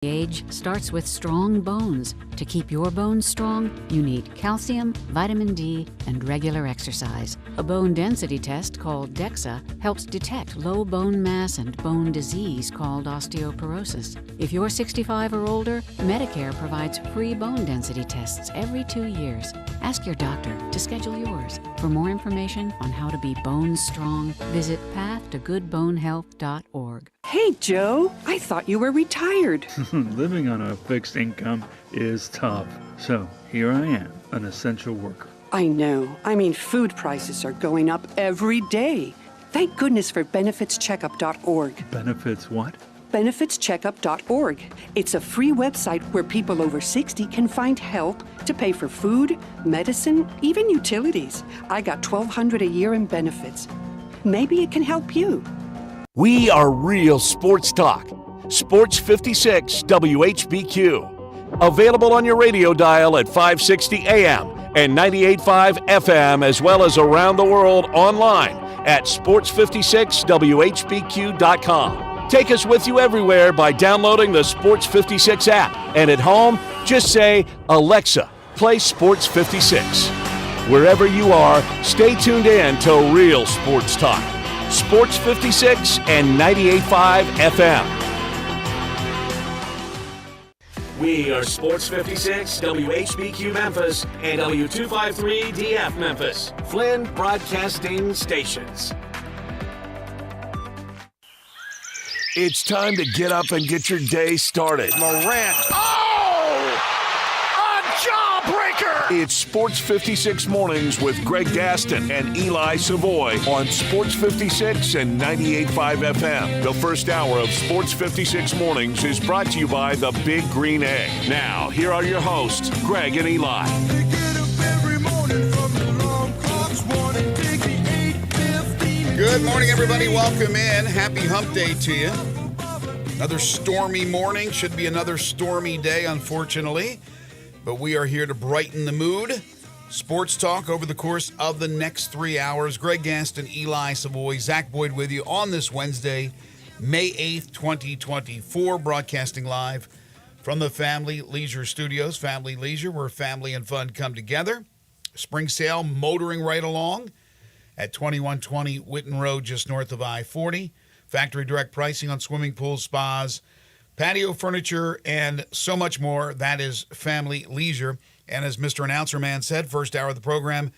Age starts with strong bones. To keep your bones strong, you need calcium, vitamin D, and regular exercise. A bone density test called DEXA helps detect low bone mass and bone disease called osteoporosis. If you're 65 or older, Medicare provides free bone density tests every 2 years. Ask your doctor to schedule yours. For more information on how to be bone strong, visit pathtogoodbonehealth.org. Hey, Joe, I thought you were retired. Living on a fixed income is tough. So here I am, an essential worker. I know. I mean, food prices are going up every day. Thank goodness for benefitscheckup.org. Benefits what? benefitscheckup.org. It's a free website where people over 60 can find help to pay for food, medicine, even utilities. I got $1,200 a year in benefits. Maybe it can help you. We are real sports talk. Sports 56 WHBQ. Available on your radio dial at 560 AM and 98.5 FM, as well as around the world online at sports56whbq.com. Take us with you everywhere by downloading the Sports 56 app. And at home, just say, Alexa, play Sports 56. Wherever you are, stay tuned in to Real Sports Talk. Sports 56 and 98.5 FM. We are Sports 56, WHBQ Memphis, and W253DF Memphis, Flynn Broadcasting Stations. It's time to get up and get your day started. Morant. Oh! A jawbreaker! It's Sports 56 Mornings with Greg Gaston and Eli Savoy on Sports 56 and 98.5 FM. The first hour of Sports 56 Mornings is brought to you by the Big Green Egg. Now, here are your hosts, Greg and Eli. They get up every morning from the alarm clocks, warning, take the 8:15. Good morning, everybody. Welcome in. Happy hump day to you. Another stormy morning. Should be another stormy day, unfortunately. But we are here to brighten the mood. Sports talk over the course of the next 3 hours. Greg Gaston, Eli Savoy, Zach Boyd with you on this Wednesday, May 8th, 2024. Broadcasting live from the Family Leisure Studios. Family Leisure, where family and fun come together. Spring sale motoring right along at 2120 Whitten Road, just north of I-40. Factory direct pricing on swimming pools, spas, patio furniture, and so much more. That is Family Leisure. And as Mr. Announcer Man said, first hour of the program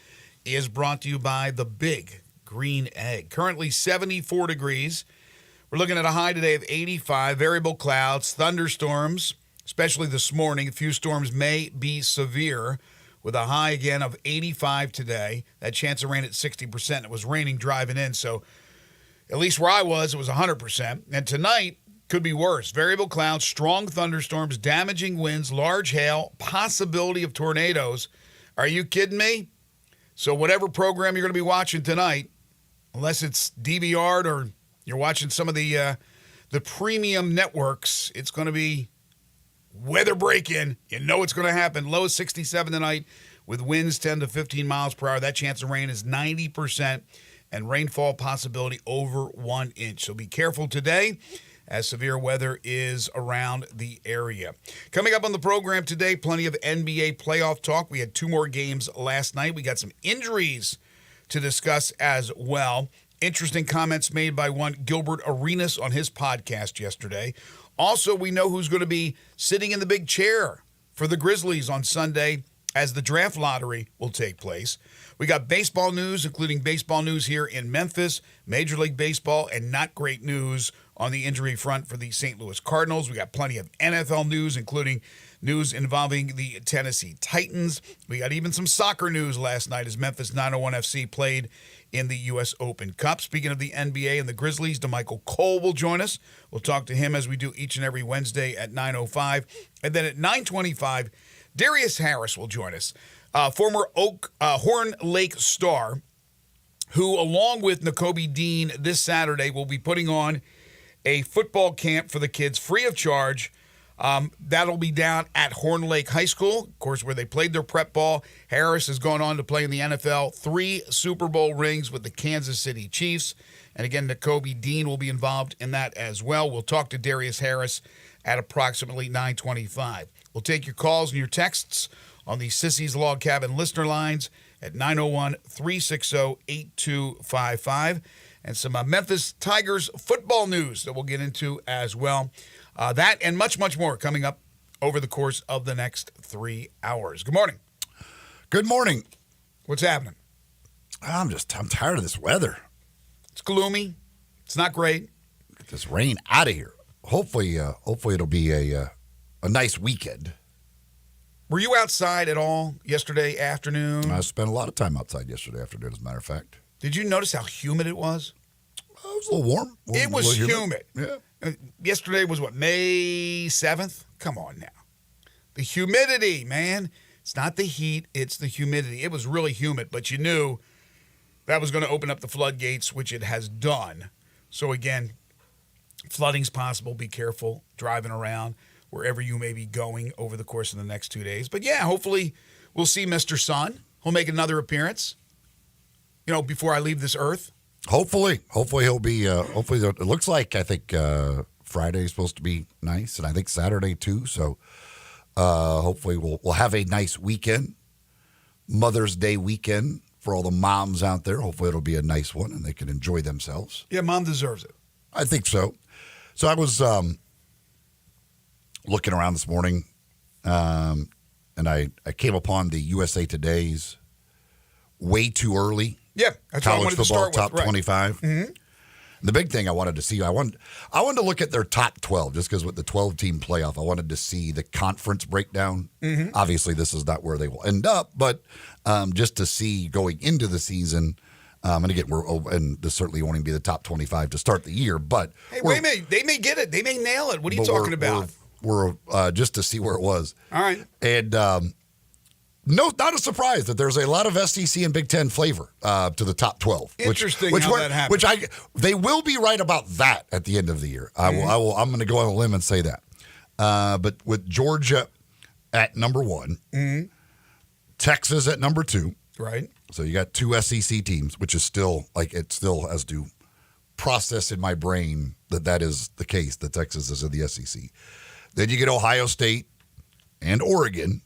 is brought to you by the Big Green Egg. Currently 74 degrees. We're looking at a high today of 85. Variable clouds, thunderstorms, especially this morning. A few storms may be severe, with a high again of 85 today. That chance of rain at 60%. It was raining driving in, so at least where I was, it was 100%. And tonight could be worse. Variable clouds, strong thunderstorms, damaging winds, large hail, possibility of tornadoes. Are you kidding me? So whatever program you're going to be watching tonight, unless it's DVR'd or you're watching some of the premium networks, it's going to be weather break-in. You know it's going to happen. Low is 67 tonight with winds 10 to 15 miles per hour. That chance of rain is 90%. And rainfall possibility over 1 inch. So be careful today as severe weather is around the area. Coming up on the program today, plenty of NBA playoff talk. We had 2 more games last night. We got some injuries to discuss as well. Interesting comments made by one Gilbert Arenas on his podcast yesterday. Also, we know who's going to be sitting in the big chair for the Grizzlies on Sunday as the draft lottery will take place. We got baseball news, including baseball news here in Memphis, Major League Baseball, and not great news on the injury front for the St. Louis Cardinals. We got plenty of NFL news, including news involving the Tennessee Titans. We got even some soccer news last night as Memphis 901 FC played in the U.S. Open Cup. Speaking of the NBA and the Grizzlies, DeMichael Cole will join us. We'll talk to him as we do each and every Wednesday at 9:05. And then at 9:25, Darius Harris will join us. Former Horn Lake star, who, along with Nakobe Dean, this Saturday will be putting on a football camp for the kids free of charge. That'll be down at Horn Lake High School, of course, where they played their prep ball. Harris has gone on to play in the NFL, 3 Super Bowl rings with the Kansas City Chiefs. And again, Nakobe Dean will be involved in that as well. We'll talk to Darius Harris at approximately 9:25. We'll take your calls and your texts on the Sissy's Log Cabin listener lines at 901-360-8255. And some Memphis Tigers football news that we'll get into as well. That and much, much more coming up over the course of the next 3 hours. Good morning. Good morning. What's happening? I'm tired of this weather. It's gloomy. It's not great. Get this rain out of here. Hopefully it'll be a nice weekend. Were you outside at all yesterday afternoon? I spent a lot of time outside yesterday afternoon, as a matter of fact. Did you notice how humid it was? It was a little warm. It was humid. Yeah. Yesterday was what, May 7th? Come on now. The humidity, man. It's not the heat, it's the humidity. It was really humid, but you knew that was going to open up the floodgates, which it has done. So again, flooding's possible. Be careful driving around wherever you may be going over the course of the next 2 days. But yeah, hopefully we'll see Mr. Sun. He'll make another appearance, before I leave this earth. Hopefully he'll be. Hopefully, it looks like I think Friday is supposed to be nice, and I think Saturday too. So hopefully we'll have a nice weekend, Mother's Day weekend for all the moms out there. Hopefully it'll be a nice one, and they can enjoy themselves. Yeah, Mom deserves it. I think so. So I was looking around this morning, and I came upon the USA Today's way too early. Yeah, that's what I college wanted to football start top with. Right. 25. Mm-hmm. The big thing I wanted to see, I wanted to look at their top 12, just because with the 12-team playoff, I wanted to see the conference breakdown. Mm-hmm. Obviously, this is not where they will end up, but just to see going into the season. And again, and this certainly won't even be the top 25 to start the year. But hey, wait a minute, they may get it, they may nail it. What are you talking about? We're just to see where it was. All right, and. No, not a surprise that there's a lot of SEC and Big Ten flavor to the top 12. Interesting how that happened. They will be right about that at the end of the year. I'm going to go on a limb and say that. But with Georgia at number 1, mm-hmm. Texas at number 2. Right. So you got 2 SEC teams, which is still it still has to process in my brain that is the case, that Texas is in the SEC. Then you get Ohio State and Oregon.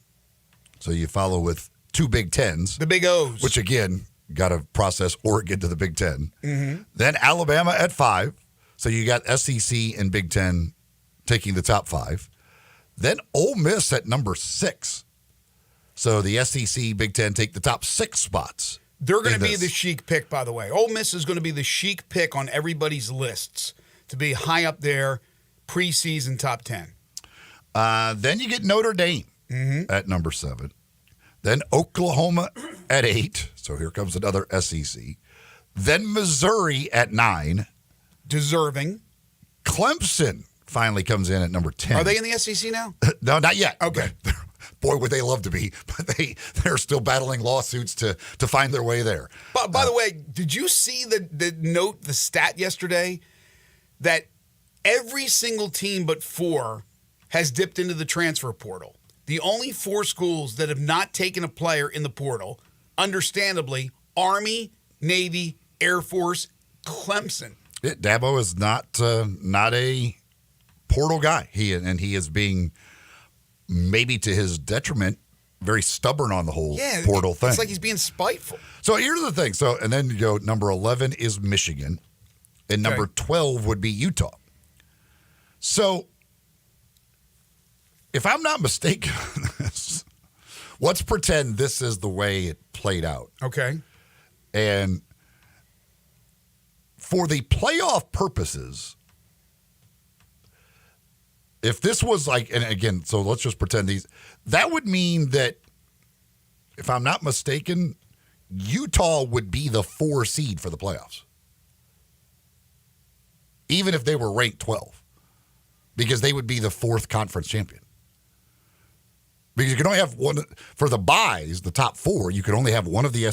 So you follow with 2 Big Tens. The Big O's. Which, again, got to process Oregon to the Big Ten. Mm-hmm. Then Alabama at 5. So you got SEC and Big Ten taking the top 5. Then Ole Miss at number 6. So the SEC, Big Ten take the top 6 spots. They're going to be the chic pick, by the way. Ole Miss is going to be the chic pick on everybody's lists to be high up there, preseason top 10. Then you get Notre Dame. Mm-hmm. At number 7. Then Oklahoma at 8. So here comes another SEC. Then Missouri at 9. Deserving. Clemson finally comes in at number 10. Are they in the SEC now? No, not yet. Okay. Boy, would they love to be, but they're still battling lawsuits to find their way there. But by the way, did you see the stat yesterday that every single team but 4 has dipped into the transfer portal? The only 4 schools that have not taken a player in the portal, understandably, Army, Navy, Air Force, Clemson. Dabo is not a portal guy. He is being, maybe to his detriment, very stubborn on the whole portal thing. It's like he's being spiteful. So here's the thing. So, and then you go, number 11 is Michigan, and number 12 would be Utah. So, if I'm not mistaken on this, let's pretend this is the way it played out. Okay. And for the playoff purposes, if this was like, and again, so let's just pretend that would mean that, if I'm not mistaken, Utah would be the 4 seed for the playoffs. Even if they were ranked 12. Because they would be the 4th conference champion. Because you can only have one, for the buys, the top 4, you can only have one of the